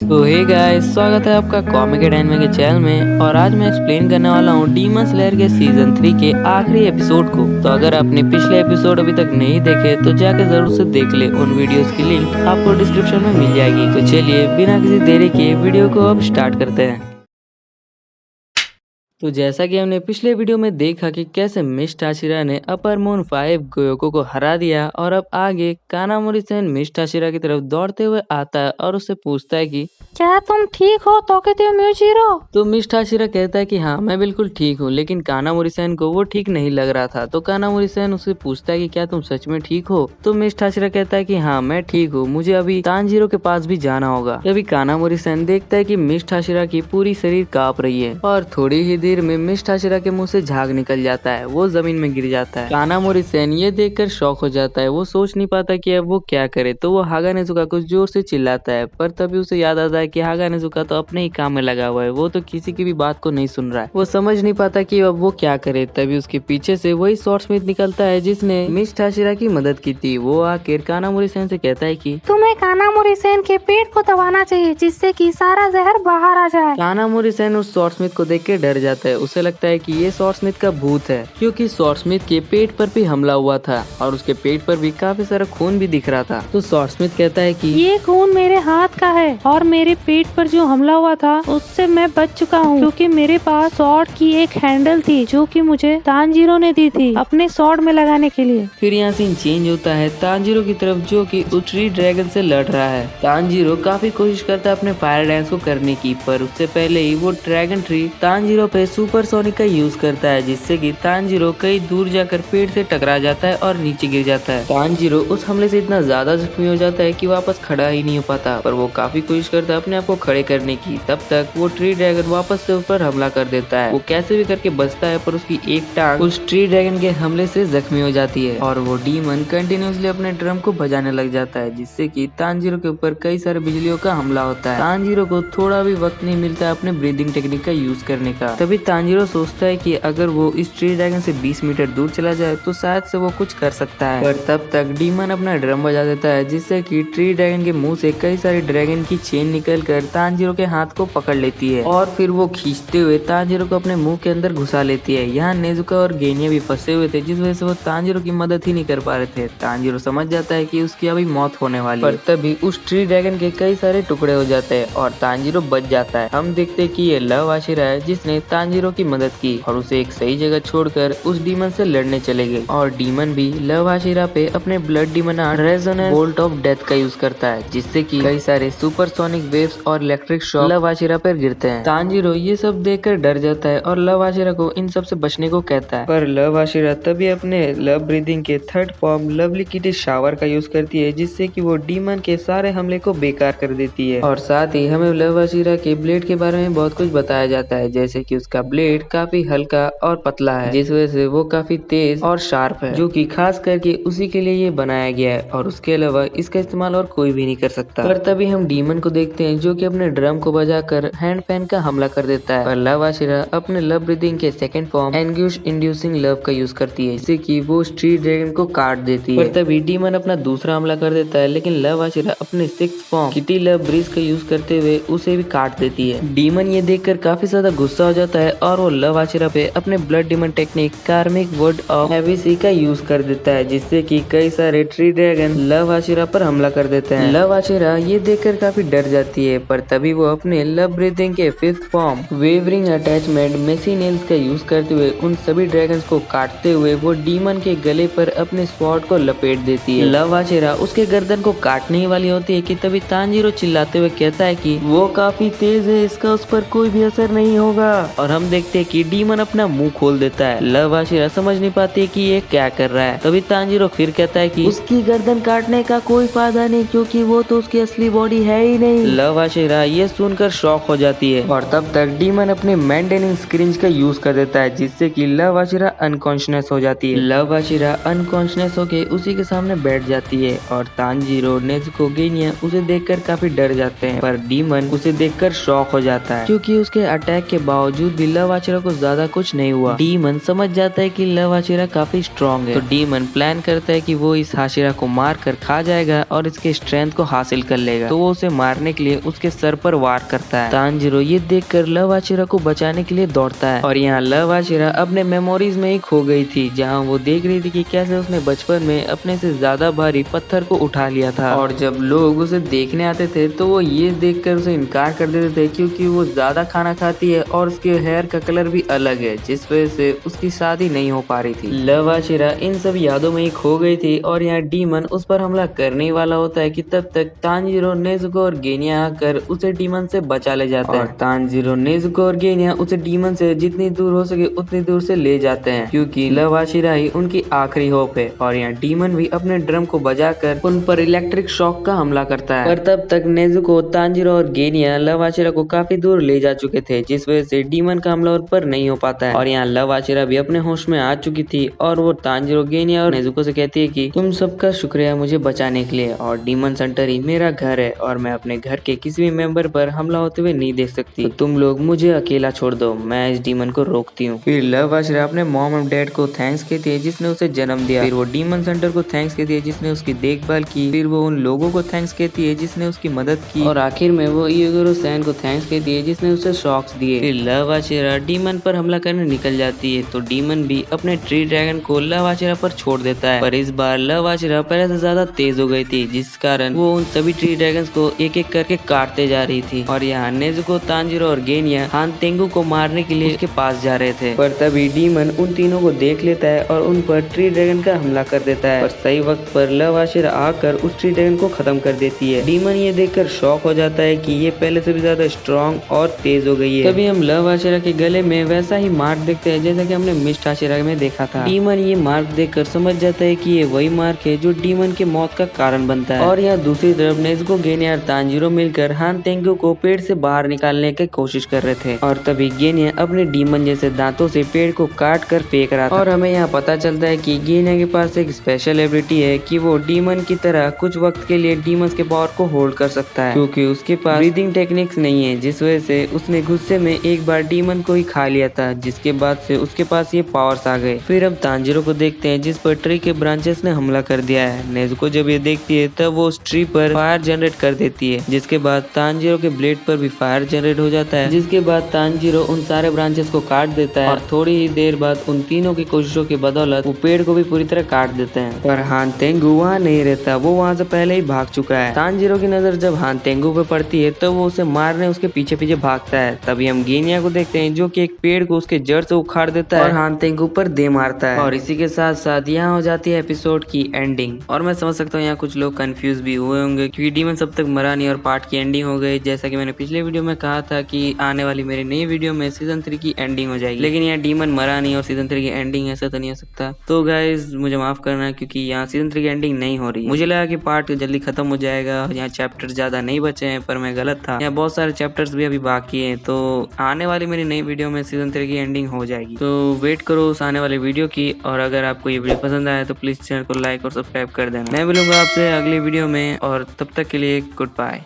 तो hey guys, स्वागत है आपका कॉमिक एंड के चैनल में। और आज मैं एक्सप्लेन करने वाला हूँ डीमन स्लेयर के सीजन 3 के आखिरी एपिसोड को। तो अगर आपने पिछले एपिसोड अभी तक नहीं देखे तो जाके जरूर से देख ले। उन वीडियोस की लिंक आपको डिस्क्रिप्शन में मिल जाएगी। तो चलिए बिना किसी देरी के वीडियो को अब स्टार्ट करते हैं। तो जैसा कि हमने पिछले वीडियो में देखा कि कैसे मिस टाशिरा ने अपर मून 5 गोयोको को हरा दिया, और अब आगे कानामोरी सेन मिस टाशिरा की तरफ दौड़ते हुए आता है और उससे पूछता है कि क्या तुम ठीक हो तोकेतियो म्यूजिरो? तो मिस टाशिरा कहता है कि हाँ मैं बिल्कुल ठीक हूँ, लेकिन कानामोरी सेन को वो ठीक नहीं लग रहा था। तो कानामोरी सेन उससे पूछता है कि क्या तुम सच में ठीक हो? तो मिस टाशिरा कहता है कि हाँ मैं ठीक हूँ, मुझे अभी तांजीरो के पास भी जाना होगा। तभी कानामोरी सेन देखता है कि मिस टाशिरा की पूरी शरीर कांप रही है, और थोड़ी ही देर में मिस टाशिरा के मुंह से झाग निकल जाता है, वो जमीन में गिर जाता है। कानामोरी सेन ये देखकर शॉक हो जाता है, वो सोच नहीं पाता कि अब वो क्या करे। तो वो हागा नेजुका कुछ जोर से चिल्लाता है, पर तभी उसे याद आता है कि हागा नेजुका तो अपने ही काम में लगा हुआ है, वो तो किसी की भी बात को नहीं सुन रहा है। वो समझ नहीं पाता कि अब वो क्या करे। तभी उसके पीछे से वही स्वॉर्डस्मिथ निकलता है जिसने मिस टाशिरा की मदद की थी। वो आकर कानामोरी सेन से कहता है कि तुम्हें कानामोरी सेन के पेट को दबाना चाहिए जिससे कि सारा जहर बाहर आ जाए। कानामोरी सेन उस स्वॉर्डस्मिथ को देख के डर जाता है। उसे लगता है कि ये स्वॉर्डस्मिथ का भूत है, क्योंकि स्वॉर्डस्मिथ के पेट पर भी हमला हुआ था और उसके पेट पर भी काफी सारा खून भी दिख रहा था। तो स्वॉर्डस्मिथ कहता है कि ये खून मेरे हाथ का है और मेरे पेट पर जो हमला हुआ था उससे मैं बच चुका हूँ, क्योंकि मेरे पास स्वॉर्ड की एक हैंडल थी जो कि मुझे तांजीरो ने दी थी अपने स्वॉर्ड में लगाने के लिए। फिर यहाँ सीन चेंज होता है तांजीरो की तरफ, जो कि उस ट्री ड्रैगन से लड़ रहा है। तांजीरो काफी कोशिश करता है अपने फायर डांस को करने की, पर उससे पहले ही वो ड्रैगन ट्री तांजीरो पे सुपरसोनिक का यूज करता है, जिससे कि तांजीरो कई दूर जाकर पेड़ से टकरा जाता है और नीचे गिर जाता है। तांजीरो उस हमले से इतना ज्यादा जख्मी हो जाता है कि वापस खड़ा ही नहीं हो पाता, पर वो काफी कोशिश करता है अपने आप को खड़े करने की। तब तक वो ट्री ड्रैगन वापस से ऊपर हमला कर देता है। वो कैसे भी करके बचता है, पर उसकी एक टांग उस ट्री ड्रैगन के हमले से जख्मी हो जाती है, और वो डीमन कंटिन्यूसली अपने ड्रम को बजाने लग जाता है, जिससे कि तांजीरो के ऊपर कई सारे बिजलियों का हमला होता है। तांजीरो को थोड़ा भी वक्त नहीं मिलता है अपने ब्रीदिंग टेक्निक का यूज करने का। तभी तांजीरो सोचता है कि अगर वो इस ट्री ड्रैगन से 20 मीटर दूर चला जाए तो शायद से वो कुछ कर सकता है। पर तब तक डीमन अपना ड्रम बजा देता है, जिससे कि ट्री ड्रैगन के मुंह से कई सारी ड्रैगन की चेन निकल कर तांजीरो के हाथ को पकड़ लेती है, और फिर वो खींचते हुए तांजीरो को अपने मुंह के अंदर घुसा लेती है। यहाँ नेजुका और गेनिया भी फंसे हुए थे, जिस वजह से वो तांजीरो की मदद ही नहीं कर पा रहे थे। तांजीरो समझ जाता है कि उसकी अभी मौत होने वाली है, पर तभी उस ट्री ड्रैगन के कई सारे टुकड़े हो जाते हैं और तांजीरो बच जाता है। हम देखते हैं कि ये लव आशिरा है जिसने तांजीरो की मदद की और उसे एक सही जगह छोड़कर उस डीमन से लड़ने चले गए। और डीमन भी लव आशिरा पे अपने blood demon resonance bolt of death का यूज करता है, जिससे कि कई सारे सुपरसोनिक वेव्स और इलेक्ट्रिक शॉक लव आशिरा पर गिरते हैं। तांजीरो ये सब देखकर डर जाता है और लव आशिरा को इन सब से बचने को कहता है, पर लव आशिरा तभी अपने लव ब्रीदिंग के third form lovely kitty shower का यूज करती है, जिससे कि वो डीमन के सारे हमले को बेकार कर देती है। और साथ ही हमें लव आशिरा के ब्लेड के बारे में बहुत कुछ बताया जाता है, जैसे कि उसका ब्लेड काफी हल्का और पतला है, जिस वजह से वो काफी तेज और शार्प है, जो कि खास करके उसी के लिए ये बनाया गया है, और उसके अलावा इसका इस्तेमाल और कोई भी नहीं कर सकता। पर तभी हम डीमन को देखते हैं जो कि अपने ड्रम को बजाकर हैंड पैन का हमला कर देता है, पर लव आशिरा अपने लव ब्रीदिंग के सेकंड फॉर्म एंग्यूश इंड्यूसिंग लव का यूज करती है, जिससे कि वो स्ट्रीट ड्रैगन को काट देती है। पर तभी डीमन अपना दूसरा हमला कर देता है, लेकिन लव आशिरा अपने सिक्स्थ फॉर्म किटी लव ब्रीज का यूज करते हुए उसे भी काट देती है। डीमन ये देखकर काफी ज्यादा गुस्सा हो जाता है और वो लव आशिरा पे अपने ब्लड डीमन टेक्निक कार्मिक वुड ऑफ हेवी सी का यूज कर देता है, जिससे कि कई सारे ट्री ड्रैगन लव आशिरा पर हमला कर देते हैं। लव आशिरा ये देखकर काफी डर जाती है, पर तभी वो अपने लव ब्रीथिंग के फिफ्थ फॉर्म वेवरिंग अटैचमेंट मेसिनेल्स का यूज करते हुए उन सभी ड्रैगन्स को काटते हुए वो डीमन के गले पर अपने स्वॉर्ड को लपेट देती है। लव आशिरा उसके गर्दन को काटने ही वाली होती है कि तभी तांजीरो चिल्लाते हुए कहता है कि वो काफी तेज है, इसका उस पर कोई भी असर नहीं होगा। और हम देखते हैं कि डीमन अपना मुंह खोल देता है। लव आशिरा समझ नहीं पाती है कि ये क्या कर रहा है। तभी तांजीरो फिर कहता है कि उसकी गर्दन काटने का कोई फायदा नहीं, क्योंकि वो तो उसकी असली बॉडी है ही नहीं। लव आशिरा ये सुनकर शॉक हो जाती है, और तब तक डीमन अपने मेंटेनिंग स्क्रिंज का यूज कर देता है, जिससे कि लव आशिरा अनकॉन्शियस हो जाती है। लव आशिरा अनकॉन्शियस होके उसी के सामने बैठ जाती है, और तांजीरो नेजुको गेनिया उसे देखकर काफी डर जाते हैं, पर डीमन उसे देखकर शॉक हो जाता है, क्योंकि उसके अटैक के बावजूद भी लव आशिरा को ज्यादा कुछ नहीं हुआ। डीमन समझ जाता है कि लव आशिरा काफी स्ट्रॉन्ग है, तो डीमन प्लान करता है कि वो इस आशिरा को मार कर खा जाएगा और इसके स्ट्रेंथ को हासिल कर लेगा। तो वो उसे मारने के लिए उसके सर पर वार करता है। तांजीरो ये देखकर लव आशिरा को बचाने के लिए दौड़ता है और यहाँ लव आशिरा अपने मेमोरीज में ही खो गई थी, जहाँ वो देख रही थी कि कैसे उसने बचपन में अपने से ज्यादा भारी पत्थर को उठा लिया था। और जब लोग उसे देखने आते थे तो वो ये देखकर उसे इनकार कर देते थे, क्योंकि वो ज्यादा खाना खाती है और उसके हेयर का कलर भी अलग है, जिस वजह से उसकी शादी नहीं हो पा रही थी। लव आशिरा इन सब यादों में ही खो गई थी और यहाँ डीमन उस पर हमला करने वाला होता है कि तब तक तांजीरो, नेजुको और गेनिया आकर उसे डीमन से बचा ले जाते हैं। तांजीरो, नेजुको और गेनिया उसे डीमन से जितनी दूर हो सके उतनी दूर से ले जाते हैं, क्योंकि लव आशिरा ही उनकी आखिरी होप है। और यहाँ डीमन भी अपने ड्रम को बजाकर उन पर इलेक्ट्रिक शॉक का हमला करता है, पर तब तक नेजुको, तांजीरो और गेनिया लव आशिरा को काफी दूर ले जा चुके थे, जिस वजह से डीमन का हमला उन पर नहीं हो पाता है। और यहाँ लव आशिरा भी अपने होश में आ चुकी थी और वो तांजीरो, गेनिया और नेजुको से कहती है कि तुम सबका शुक्रिया मुझे बचाने के लिए, और डीमन सेंटर ही मेरा घर है और मैं अपने घर के किसी भी मेंबर पर हमला होते हुए नहीं देख सकती, तो तुम लोग मुझे अकेला छोड़ दो, मैं इस डीमन को रोकती हूँ। फिर लव आशिरा अपने मॉम और डैड को थैंक्स कहती है जिसने उसे जन्म दिया, फिर वो डीमन सेंटर को थैंक्स कहती है जिसने उसकी देखभाल की, फिर वो उन लोगों को थैंक्स कहती है जिसने उसकी मदद की, और आखिर में वो इयोगुरो सैन को थैंक्स कहती है जिसने उसे शॉक्स दिए। फिर लव आशिरा डीमन पर हमला करने निकल जाती है, तो डीमन भी अपने ट्री ड्रैगन को लव आशिरा पर छोड़ देता है, पर इस बार लव आशिरा पहले से ज्यादा तेज हो गई थी, जिस कारण वो उन सभी ट्री ड्रैगन्स को एक एक करके काटते जा रही थी। और यहाँ नेजुको, तांजीरो और गेनिया हान तेंगु को मारने के लिए उसके पास जा रहे थे, पर तभी डीमन उन तीनों को देख लेता है और उन पर ट्री ड्रैगन का हमला कर देता है, और सही वक्त पर लव आशिरा आकर उस ट्री ड्रैगन को खत्म कर देती है। डीमन ये देखकर शॉक हो जाता है कि ये पहले से भी ज्यादा स्ट्रॉन्ग और तेज हो गई है। तभी हम लव आशिरा के गले में वैसा ही मार्क देखते हैं जैसा कि हमने मिस्ट आशिरा में देखा था। डीमन ये मार्क देखकर समझ जाता है कि ये वही मार्क है जो डीमन के मौत का कारण बनता है। और यहाँ दूसरी तरफ नेजुको, गेनिया और तांजीरो मिलकर हान तेंगु को पेड़ से बाहर निकालने की कोशिश कर रहे थे, और तभी गेनिया अपने डीमन जैसे दांतों से पेड़ को काट कर फेंक रहा था। और हमें यहाँ पता चलता है कि गेनिया के पास एक स्पेशल एबिलिटी है कि वो डीमन की तरह कुछ वक्त के लिए डीमंस के पावर को होल्ड कर सकता है, क्योंकि उसके पास ब्रीदिंग टेक्निक्स नहीं है, जिस वजह से उसने गुस्से में एक बार डीमन को ही खा लिया था, जिसके बाद से उसके पास ये पावर्स आ गए। फिर हम तांजीरो को देखते हैं जिस पर ट्री के ब्रांचेस ने हमला कर दिया है। नेजुको जब ये देखती है तब वो उस ट्री पर फायर जनरेट कर देती है, जिसके बाद तांजीरो के ब्लेड पर भी फायर जनरेट हो जाता है, जिसके बाद तांजीरो उन सारे ब्रांचेस को काट देता है, और थोड़ी ही देर बाद उन तीनों की कोशिशों की बदौलत वो पेड़ को भी पूरी तरह काट देते हैं। पर हान तेंगु वहाँ नहीं रहता, वो वहाँ से पहले ही भाग चुका है। तांजीरो की नजर जब हान तेंगु पे पड़ती है तो वो उसे मारने उसके पीछे पीछे भागता है। तभी हम गेनिया को देखते हैं जो कि एक पेड़ को उसके जड़ से उखाड़ देता है और हान तेंगु पर दे मारता है। और इसी के साथ साथ यहाँ हो जाती है एपिसोड की एंडिंग। और मैं समझ सकता हूँ यहाँ कुछ लोग कंफ्यूज भी हुए होंगे, क्योंकि डीमन सब तक मरा नहीं और पार्ट की एंडिंग हो गई। जैसा कि मैंने पिछले वीडियो में कहा था कि आने वाली मेरी नई वीडियो में सीजन 3 की एंडिंग हो जाएगी, लेकिन यहाँ डीमन मरा नहीं और सीजन 3 की एंडिंग ऐसा तो नहीं हो सकता। तो गाइज मुझे माफ करना, क्योंकि यहाँ सीजन 3 की एंडिंग नहीं हो रही। मुझे लगा कि पार्ट जल्दी खत्म हो जाएगा, यहाँ चैप्टर ज्यादा नहीं बचे हैं, पर मैं गलत था। यहाँ बहुत सारे चैप्टर्स भी अभी बाकी हैं, तो आने वाली मेरी नई वीडियो में सीजन 3 की एंडिंग हो जाएगी। तो वेट करो उस आने वाली वीडियो की, और अगर आपको ये वीडियो पसंद आया तो प्लीज चैनल को लाइक और सब्सक्राइब कर देना। मैं मिलूंगा आपसे अगली वीडियो में, और तब तक के लिए गुड बाय।